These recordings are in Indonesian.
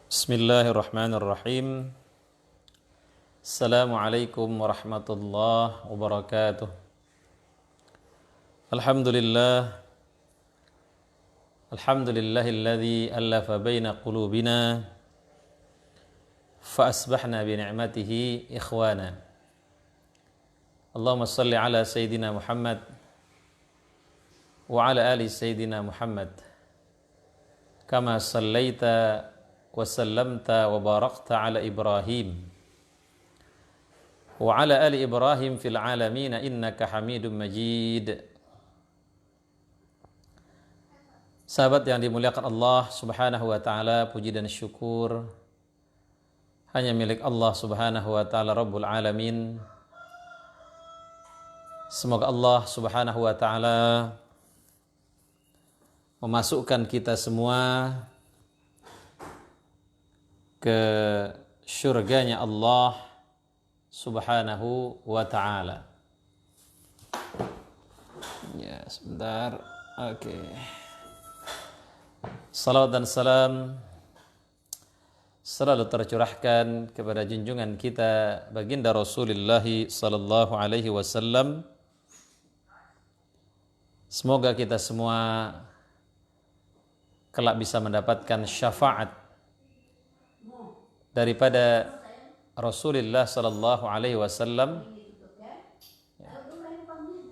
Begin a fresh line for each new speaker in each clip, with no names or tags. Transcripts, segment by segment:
Bismillahirrahmanirrahim. Assalamualaikum warahmatullahi wabarakatuh. Alhamdulillah. Alhamdulillahilladzi allafa baina qulubina fa asbahna bi ni'matihi ikhwana. Allahumma shalli ala sayyidina Muhammad wa ala ali sayyidina Muhammad. Kama sallaita wa sallamta wa barakta ala Ibrahim wa ala ali Ibrahim fil alamin innaka Hamidum Majid. Sahabat yang dimuliakan Allah Subhanahu wa taala, puji dan syukur hanya milik Allah Subhanahu wa taala Rabbul Alamin. Semoga Allah Subhanahu wa taala memasukkan kita semua ke syurganya Allah Subhanahu wa ta'ala. Ya, sebentar. Oke. Salawat dan salam selalu tercurahkan kepada junjungan kita baginda Rasulullah sallallahu alaihi wasallam. Semoga kita semua kelak bisa mendapatkan syafaat daripada Rasulullah sallallahu alaihi wasallam,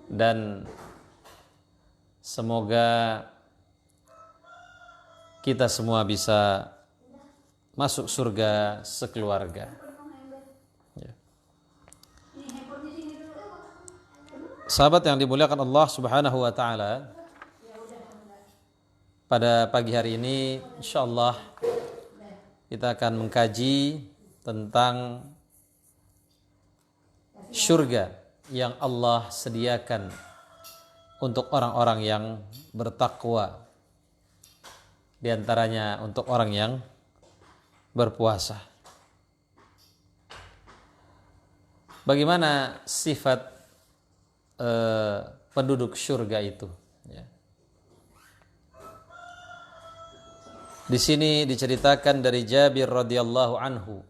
dan semoga kita semua bisa masuk surga sekeluarga. Ya. Sahabat yang dimuliakan Allah Subhanahu wa taala, pada pagi hari ini insyaallah kita akan mengkaji tentang syurga yang Allah sediakan untuk orang-orang yang bertakwa, di antaranya untuk orang yang berpuasa. Bagaimana sifat penduduk syurga itu? Ya. Di sini diceritakan dari Jabir radhiyallahu anhu.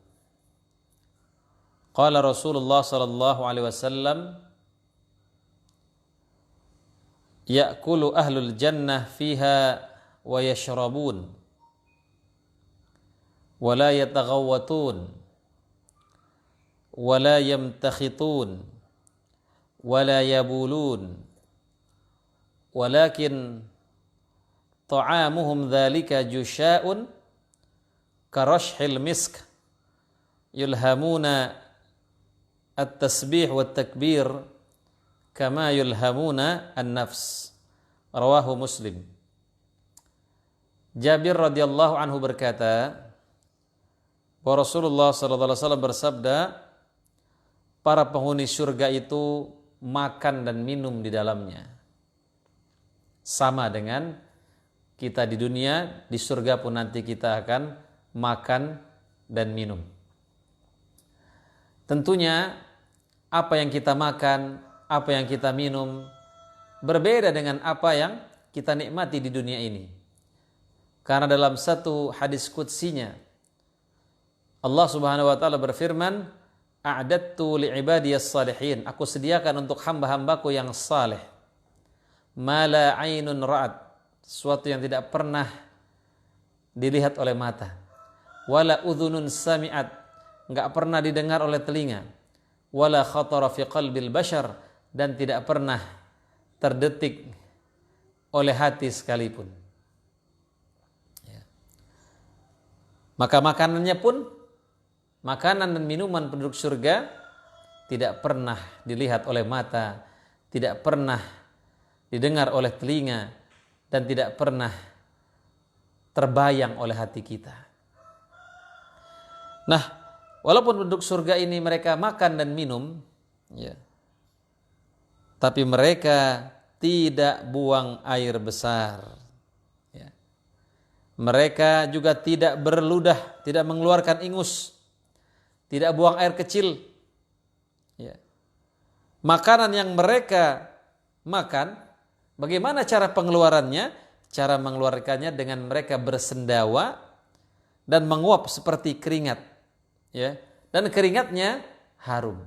Qala Rasulullah sallallahu alaihi wasallam, ya'kulu ahlul jannah fiha wa yashrabun wa la yataghawwatun wa la yamtakhitun wa la yabulun walakin ta'amuhum dzalika jusya'un karashhil misk yulhamuna at-tasbih wa takbir kama yulhamuna an-nafs. Rawahu Muslim. Jabir radhiyallahu anhu berkata bahwa Rasulullah sallallahu alaihi wasallam bersabda, para penghuni surga itu makan dan minum di dalamnya sama dengan kita di dunia. Di surga pun nanti kita akan makan dan minum. Tentunya apa yang kita makan, apa yang kita minum berbeda dengan apa yang kita nikmati di dunia ini. Karena dalam satu hadis qudsinya Allah Subhanahu wa taala berfirman, a'dattu li'ibadiyas salihin, aku sediakan untuk hamba-hambaku yang saleh, ma la 'ainun ra'at, sesuatu yang tidak pernah dilihat oleh mata, wala udhunun sami'at, enggak pernah didengar oleh telinga, wala khatara fi qalbil bashar, dan tidak pernah terdetik oleh hati sekalipun. Ya. Maka makanannya pun, makanan dan minuman penduduk surga tidak pernah dilihat oleh mata, tidak pernah didengar oleh telinga, dan tidak pernah terbayang oleh hati kita. Nah, walaupun penduduk surga ini mereka makan dan minum, ya, tapi mereka tidak buang air besar. Ya. Mereka juga tidak berludah, tidak mengeluarkan ingus, tidak buang air kecil. Ya. Makanan yang mereka makan, bagaimana cara pengeluarannya? Cara mengeluarkannya dengan mereka bersendawa dan menguap seperti keringat, ya. Dan keringatnya harum.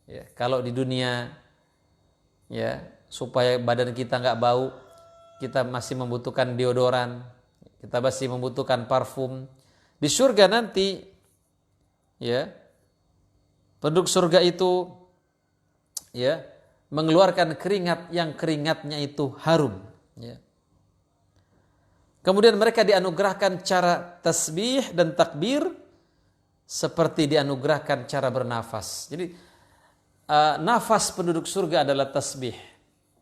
Ya, kalau di dunia, ya, supaya badan kita nggak bau, kita masih membutuhkan deodoran, kita masih membutuhkan parfum. Di surga nanti, ya, penduduk surga itu, ya, mengeluarkan keringat yang keringatnya itu harum. Ya. Kemudian mereka dianugerahkan cara tasbih dan takbir seperti dianugerahkan cara bernafas. Jadi nafas penduduk surga adalah tasbih.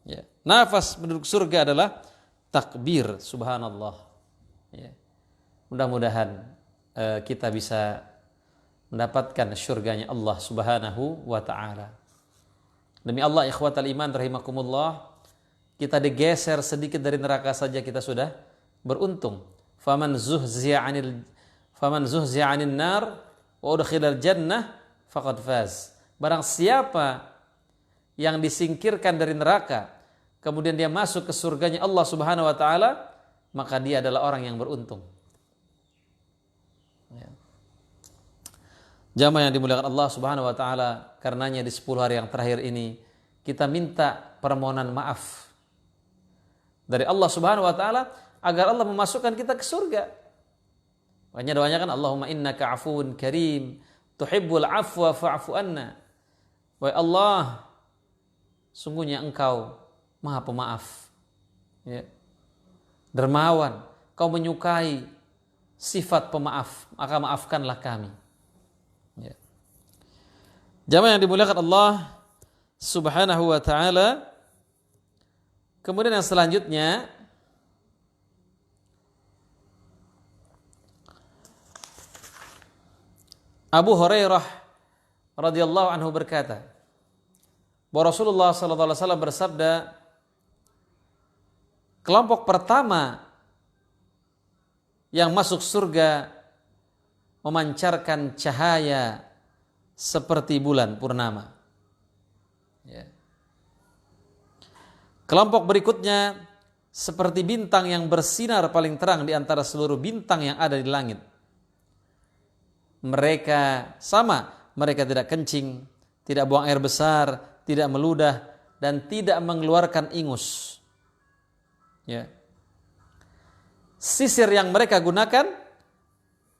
Ya. Nafas penduduk surga adalah takbir. Subhanallah. Ya. Mudah-mudahan kita bisa mendapatkan syurganya Allah Subhanahu wa ta'ala. Demi Allah, ikhwatal iman rahimakumullah, kita digeser sedikit dari neraka saja kita sudah beruntung. Faman zuhziya 'anil nar wa udkhilal jannah faqad faz. Barang siapa yang disingkirkan dari neraka kemudian dia masuk ke surganya Allah Subhanahu wa taala, maka dia adalah orang yang beruntung. Ya. Jamaah yang dimuliakan Allah Subhanahu wa taala, karenanya di 10 hari yang terakhir ini kita minta permohonan maaf dari Allah Subhanahu wa taala agar Allah memasukkan kita ke surga. Makanya doanya kan, Allahumma innaka afuwun karim tuhibbul afwa fa'fu anna. Wahai Allah, sungguhnya Engkau Maha Pemaaf, ya, dermawan, Kau menyukai sifat pemaaf, maka maafkanlah kami. Ya. Jamaah yang dimuliakan Allah Subhanahu wa ta'ala. Kemudian yang selanjutnya, Abu Hurairah radhiyallahu anhu berkata bahwa Rasulullah sallallahu alaihi wasallam bersabda, kelompok pertama yang masuk surga memancarkan cahaya seperti bulan purnama. Ya. Kelompok berikutnya seperti bintang yang bersinar paling terang di antara seluruh bintang yang ada di langit. Mereka sama, mereka tidak kencing, tidak buang air besar, tidak meludah, dan tidak mengeluarkan ingus. Ya. Sisir yang mereka gunakan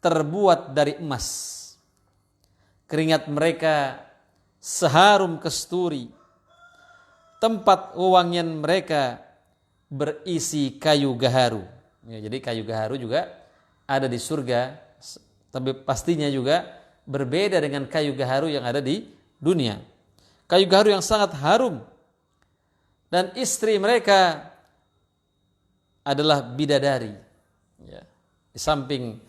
terbuat dari emas. Keringat mereka seharum kesturi. Tempat wewangian mereka berisi kayu gaharu. Ya, jadi kayu gaharu juga ada di surga, tapi pastinya juga berbeda dengan kayu gaharu yang ada di dunia. Kayu gaharu yang sangat harum. Dan istri mereka adalah bidadari. Ya. Di samping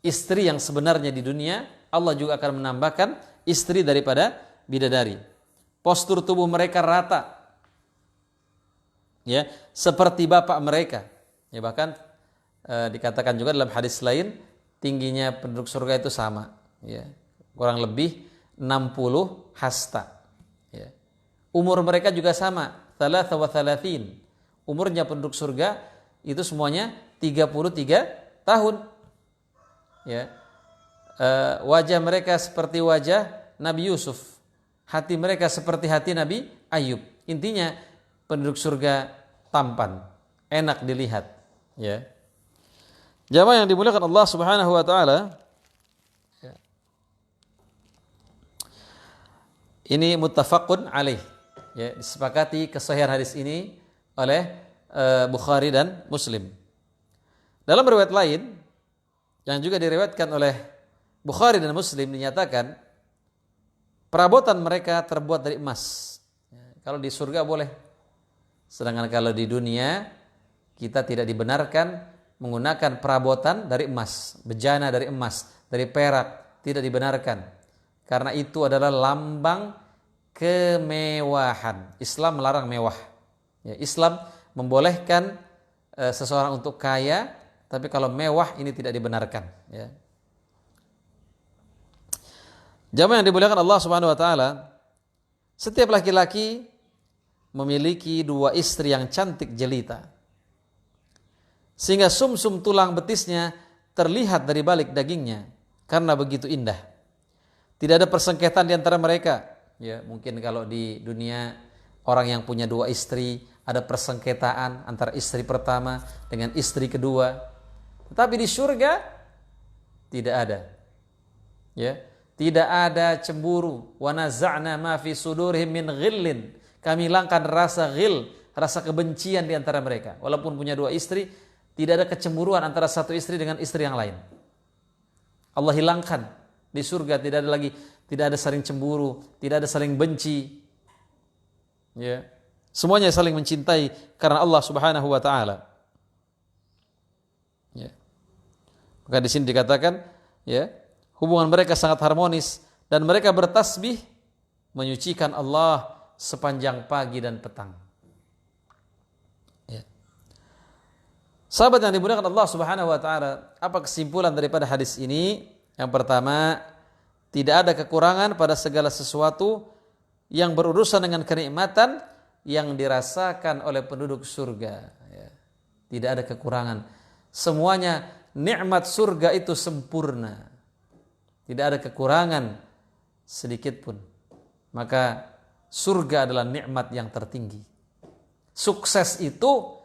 istri yang sebenarnya di dunia, Allah juga akan menambahkan istri daripada bidadari. Postur tubuh mereka rata, ya, seperti bapak mereka. Ya, bahkan dikatakan juga dalam hadis lain, tingginya penduduk surga itu sama, ya, kurang lebih 60 hasta. Ya. Umur mereka juga sama, 33. Umurnya penduduk surga itu semuanya 33 tahun. Ya. Wajah mereka seperti wajah Nabi Yusuf, hati mereka seperti hati Nabi Ayub. Intinya penduduk surga tampan, enak dilihat. Ya. Jamaah yang dimuliakan Allah Subhanahu wa taala, ya. Ini muttafaqun alaih, ya, disepakati kesahihan hadis ini oleh Bukhari dan Muslim. Dalam riwayat lain yang juga diriwayatkan oleh Bukhari dan Muslim dinyatakan perabotan mereka terbuat dari emas. Ya, kalau di surga boleh. Sedangkan kalau di dunia kita tidak dibenarkan menggunakan perabotan dari emas, bejana dari emas, dari perak, tidak dibenarkan. Karena itu adalah lambang kemewahan. Islam melarang mewah. Ya, Islam membolehkan seseorang untuk kaya, tapi kalau mewah ini tidak dibenarkan. Ya. Jamaah yang dimuliakan Allah Subhanahu wa taala, setiap laki-laki memiliki 2 istri yang cantik jelita, sehingga sumsum tulang betisnya terlihat dari balik dagingnya karena begitu indah. Tidak ada persengketaan di antara mereka. Ya, mungkin kalau di dunia orang yang punya 2 istri ada persengketaan antara istri pertama dengan istri kedua. Tetapi di surga tidak ada. Ya, tidak ada cemburu. Wa naza'na ma fi sudurihim min ghillin. Kami hilangkan rasa ghil, rasa kebencian di antara mereka. Walaupun punya 2 istri, tidak ada kecemburuan antara satu istri dengan istri yang lain. Allah hilangkan. Di surga tidak ada saling cemburu, tidak ada saling benci. Ya. Semuanya saling mencintai karena Allah Subhanahu wa taala. Ya. Maka di sini dikatakan, ya, hubungan mereka sangat harmonis dan mereka bertasbih menyucikan Allah sepanjang pagi dan petang. Ya. Sahabat yang dimuliakan Allah Subhanahu wa taala, apa kesimpulan daripada hadis ini? Yang pertama, tidak ada kekurangan pada segala sesuatu yang berurusan dengan kenikmatan yang dirasakan oleh penduduk surga. Ya. Tidak ada kekurangan. Semuanya nikmat surga itu sempurna. Tidak ada kekurangan sedikit pun. Maka surga adalah nikmat yang tertinggi. Sukses itu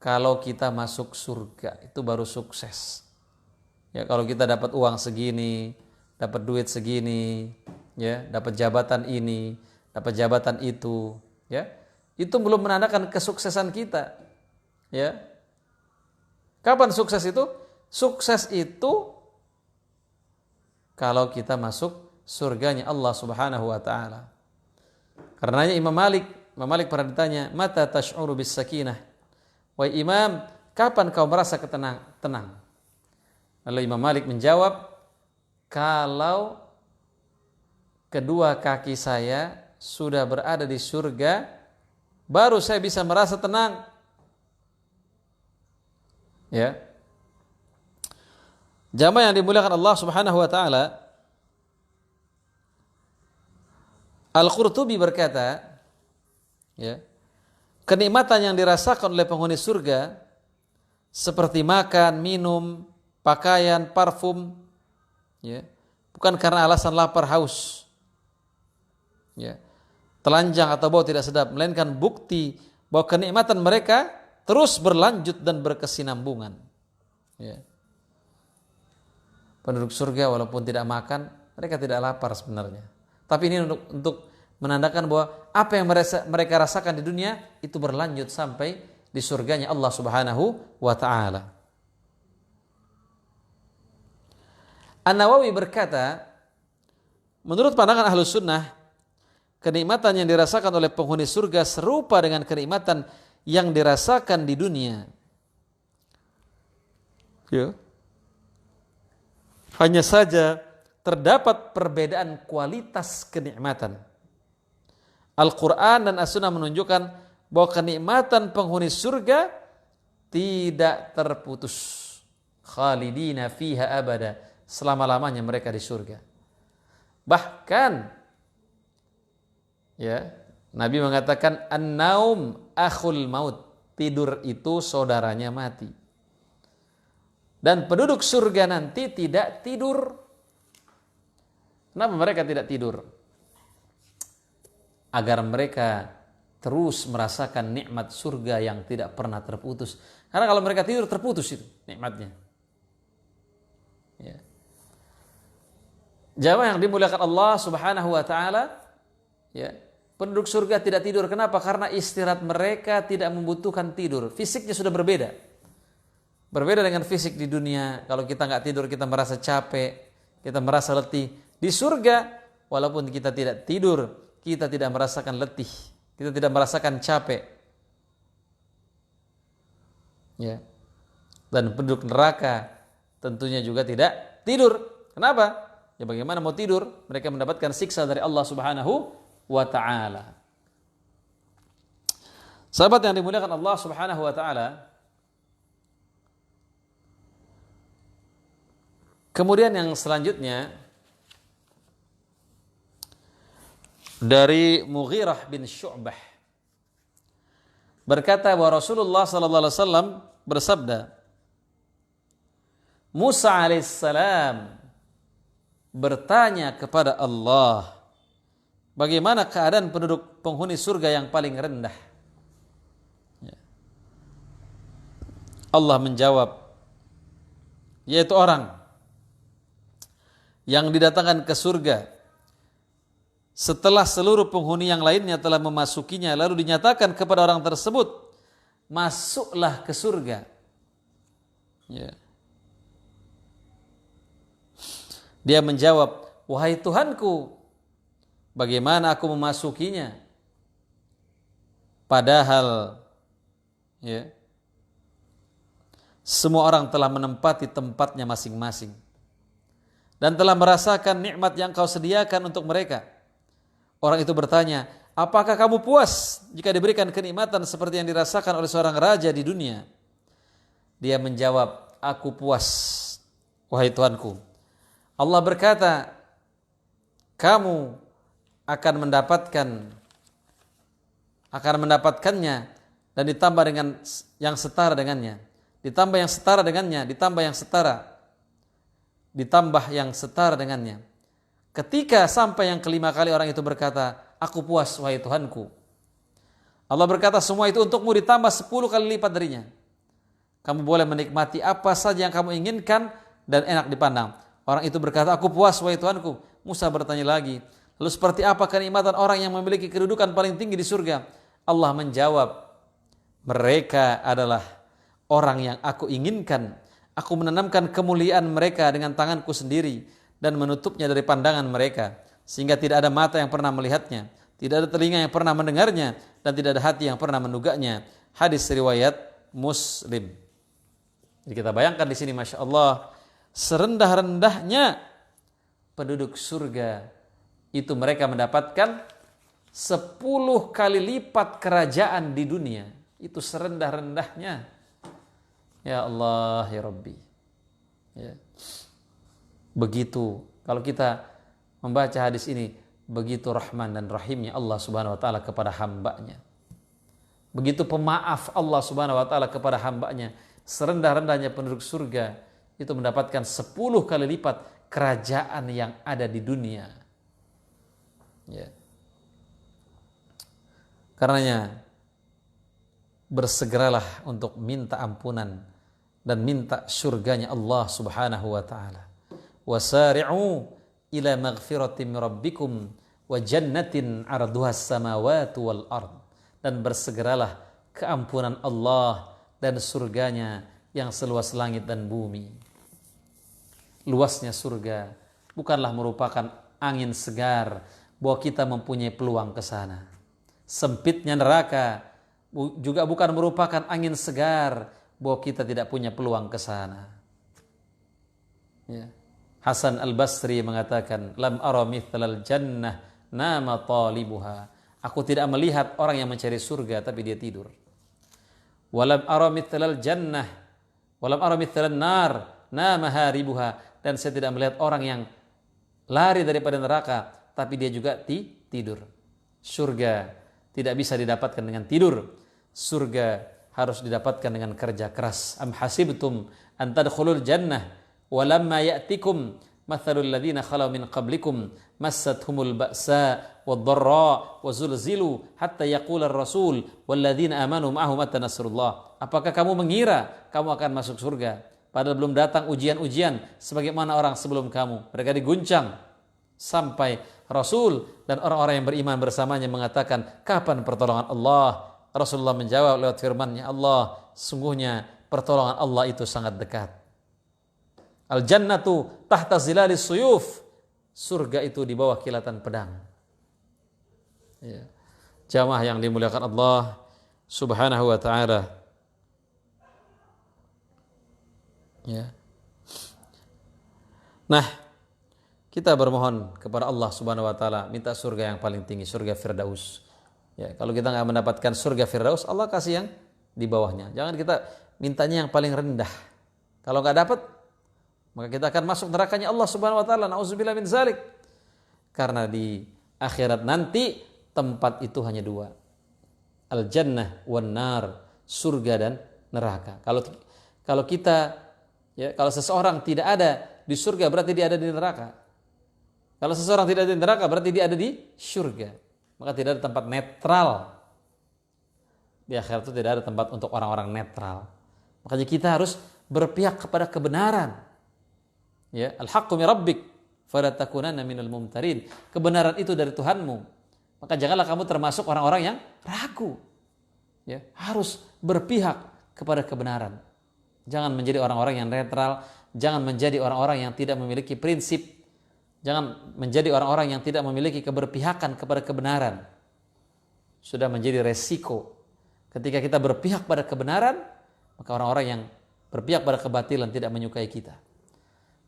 kalau kita masuk surga, itu baru sukses. Ya, kalau kita dapat uang segini, dapat duit segini, ya, dapat jabatan ini, dapat jabatan itu, ya, itu belum menandakan kesuksesan kita. Ya. Kapan sukses itu? Sukses itu kalau kita masuk surganya Allah Subhanahu wa taala. Karenanya Imam Malik pernah ditanya, "Mata tash'uru bis sakinah?" Wahai Imam, kapan kau merasa tenang? Lalu Imam Malik menjawab, kalau kedua kaki saya sudah berada di surga, baru saya bisa merasa tenang. Ya. Jamaah yang dimuliakan Allah Subhanahu wa taala, Al-Qurtubi berkata, ya, kenikmatan yang dirasakan oleh penghuni surga seperti makan, minum, pakaian, parfum, ya, bukan karena alasan lapar haus, ya, telanjang atau bau tidak sedap, melainkan bukti bahwa kenikmatan mereka terus berlanjut dan berkesinambungan. Ya. Penduduk surga walaupun tidak makan, mereka tidak lapar sebenarnya. Tapi ini untuk menandakan bahwa apa yang mereka rasakan di dunia itu berlanjut sampai di surganya Allah Subhanahu wa taala. An-Nawawi berkata, menurut pandangan Ahlus Sunnah, kenikmatan yang dirasakan oleh penghuni surga serupa dengan kenikmatan yang dirasakan di dunia. Ya. Hanya saja terdapat perbedaan kualitas kenikmatan. Al-Quran dan As-Sunnah menunjukkan bahwa kenikmatan penghuni surga tidak terputus. Khalidina fiha abada. Selama-lamanya mereka di surga. Bahkan, ya, Nabi mengatakan an-naum akhul maut. Tidur itu saudaranya mati. Dan penduduk surga nanti tidak tidur. Kenapa mereka tidak tidur? Agar mereka terus merasakan nikmat surga yang tidak pernah terputus. Karena kalau mereka tidur terputus itu nikmatnya. Ya. Jamaah yang dimuliakan Allah Subhanahu wa taala, ya, penduduk surga tidak tidur. Kenapa? Karena istirahat mereka tidak membutuhkan tidur. Fisiknya sudah berbeda. Berbeda dengan fisik di dunia. Kalau kita nggak tidur kita merasa capek, kita merasa letih. Di surga walaupun kita tidak tidur, kita tidak merasakan letih, kita tidak merasakan capek. Ya. Dan penduduk neraka tentunya juga tidak tidur. Kenapa? Ya bagaimana mau tidur? Mereka mendapatkan siksa dari Allah Subhanahu wa taala. Sahabat yang dimuliakan Allah Subhanahu wa taala, kemudian yang selanjutnya dari Mughirah bin Syu'bah berkata bahwa Rasulullah sallallahu alaihi wasallam bersabda, Musa alaihissalam bertanya kepada Allah, bagaimana keadaan penduduk penghuni surga yang paling rendah? Allah menjawab, yaitu orang yang didatangkan ke surga setelah seluruh penghuni yang lainnya telah memasukinya, lalu dinyatakan kepada orang tersebut, masuklah ke surga. Ya. Dia menjawab, wahai Tuhanku, bagaimana aku memasukinya? Padahal ya, semua orang telah menempati tempatnya masing-masing dan telah merasakan nikmat yang kau sediakan untuk mereka. Orang itu bertanya, apakah kamu puas jika diberikan kenikmatan seperti yang dirasakan oleh seorang raja di dunia? Dia menjawab, aku puas, wahai Tuanku. Allah berkata, kamu akan mendapatkannya dan ditambah dengan yang setara dengannya, ditambah yang setara dengannya, ditambah yang setara dengannya. Ketika sampai yang kelima kali orang itu berkata, aku puas wahai Tuhanku. Allah berkata, semua itu untukmu ditambah 10 kali lipat darinya. Kamu boleh menikmati apa saja yang kamu inginkan dan enak dipandang. Orang itu berkata, aku puas wahai Tuhanku. Musa bertanya lagi, lalu seperti apa kenikmatan orang yang memiliki kedudukan paling tinggi di surga? Allah menjawab, mereka adalah orang yang aku inginkan. Aku menanamkan kemuliaan mereka dengan tanganku sendiri dan menutupnya dari pandangan mereka, sehingga tidak ada mata yang pernah melihatnya, tidak ada telinga yang pernah mendengarnya, dan tidak ada hati yang pernah menduganya. Hadis riwayat Muslim. Jadi kita bayangkan di sini, masya Allah, serendah-rendahnya penduduk surga itu mereka mendapatkan 10 kali lipat kerajaan di dunia. Itu serendah-rendahnya. Ya Allah, ya Rabbi. Ya. Begitu, kalau kita membaca hadis ini, begitu rahman dan rahimnya Allah subhanahu wa ta'ala kepada hambanya. Begitu pemaaf Allah subhanahu wa ta'ala kepada hambanya. Serendah-rendahnya penduduk surga itu mendapatkan 10 kali lipat kerajaan yang ada di dunia. Ya. Karenanya bersegeralah untuk minta ampunan dan minta surganya Allah subhanahu wa ta'ala. Wasari'u ila maghfiratin min rabbikum wa jannatin 'arduhas samawati wal ard. Dan bersegeralah keampunan Allah dan surganya yang seluas langit dan bumi. Luasnya surga bukanlah merupakan angin segar bahwa kita mempunyai peluang ke sana. Sempitnya neraka juga bukan merupakan angin segar bahwa kita tidak punya peluang ke sana. Ya. Hasan Al-Basri mengatakan, lam ara mithlal jannah nama talibuha. Aku tidak melihat orang yang mencari surga tapi dia tidur. Walam ara mithlal jannah walam ara mithlal nar nama haribuha. Dan saya tidak melihat orang yang lari daripada neraka tapi dia juga tidur. Surga tidak bisa didapatkan dengan tidur. Surga harus didapatkan dengan kerja keras. Am hasibtum an tadkhulul jannah walamma ya'tikum mathalul ladzina khalau min qablikum massathumul ba'sa wad-dharra wa zulzilu hatta yaqula ar-rasul wal ladzina amanu ma'ahu mata nasrullah. Apakah kamu mengira kamu akan masuk surga padahal belum datang ujian-ujian sebagaimana orang sebelum kamu? Mereka diguncang sampai Rasul dan orang-orang yang beriman bersamanya mengatakan, kapan pertolongan Allah? Rasulullah menjawab lewat firman-Nya, Allah, sungguhnya pertolongan Allah itu sangat dekat. Al-jannatu tahta zilalis suyuf. Surga itu di bawah kilatan pedang. Ya. Jamaah yang dimuliakan Allah subhanahu wa ta'ala. Ya. Nah, kita bermohon kepada Allah subhanahu wa ta'ala, minta surga yang paling tinggi, surga Firdaus. Ya, kalau kita nggak mendapatkan surga Firdaus, Allah kasih yang di bawahnya. Jangan kita mintanya yang paling rendah. Kalau nggak dapat, maka kita akan masuk nerakanya Allah subhanahu wa ta'ala. Na'udzubillah min zalik. Karena di akhirat nanti tempat itu hanya 2. Al-jannah wan nar, surga dan neraka. Kalau kita Ya, kalau seseorang tidak ada di surga berarti dia ada di neraka. Kalau seseorang tidak ada di neraka berarti dia ada di surga. Maka tidak ada tempat netral. Di akhirat itu tidak ada tempat untuk orang-orang netral. Makanya kita harus berpihak kepada kebenaran. Ya, al-haqqu min rabbik fala takunanna minal mumtarin. Kebenaran itu dari Tuhanmu. Maka janganlah kamu termasuk orang-orang yang ragu. Ya, harus berpihak kepada kebenaran. Jangan menjadi orang-orang yang netral, jangan menjadi orang-orang yang tidak memiliki prinsip, jangan menjadi orang-orang yang tidak memiliki keberpihakan kepada kebenaran. Sudah menjadi resiko. Ketika kita berpihak pada kebenaran, maka orang-orang yang berpihak pada kebatilan tidak menyukai kita.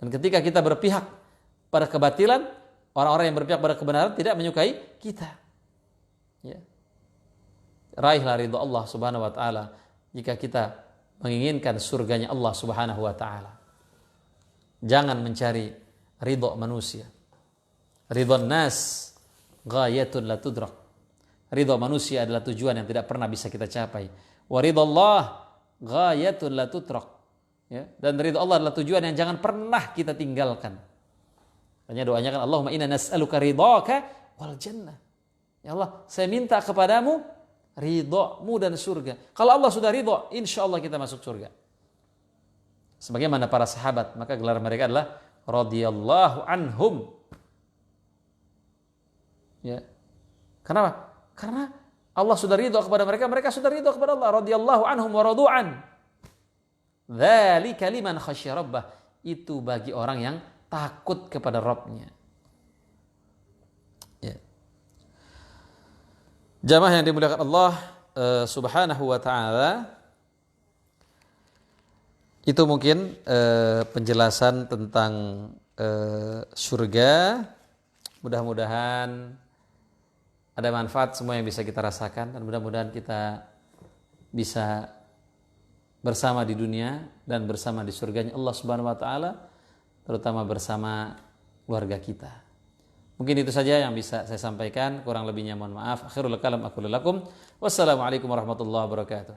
Dan ketika kita berpihak pada kebatilan, orang-orang yang berpihak pada kebenaran tidak menyukai kita. Ya. Raihlah ridha Allah Subhanahu wa taala jika kita menginginkan surganya Allah Subhanahu wa taala. Jangan mencari ridha manusia. Ridha nas ghayatun la tudrak. Ridha manusia adalah tujuan yang tidak pernah bisa kita capai. Wa ridha Allah ghayatun la tutrak. Ya, dan ridha Allah adalah tujuan yang jangan pernah kita tinggalkan. Makanya doanya kan Allahumma inna nas'aluka ridhaka wal jannah. Ya Allah, saya minta kepadamu ridhamu dan surga. Kalau Allah sudah ridha, insyaallah kita masuk surga. Sebagaimana para sahabat, maka gelar mereka adalah radhiyallahu anhum. Ya. Kenapa? Karena Allah sudah ridha kepada mereka, mereka sudah ridha kepada Allah. Radhiyallahu anhum wa radu'an. Dzalika liman khasyya rabbah. Itu bagi orang yang takut kepada Rabb-nya. Ya. Jamaah yang dimuliakan Allah Subhanahu wa taala, itu mungkin penjelasan tentang surga. Mudah-mudahan ada manfaat semua yang bisa kita rasakan, dan mudah-mudahan kita bisa bersama di dunia dan bersama di surganya Allah Subhanahu wa taala, terutama bersama keluarga kita. Mungkin itu saja yang bisa saya sampaikan, kurang lebihnya mohon maaf. Akhirul kalam aqulu lakum. Wassalamualaikum warahmatullahi wabarakatuh.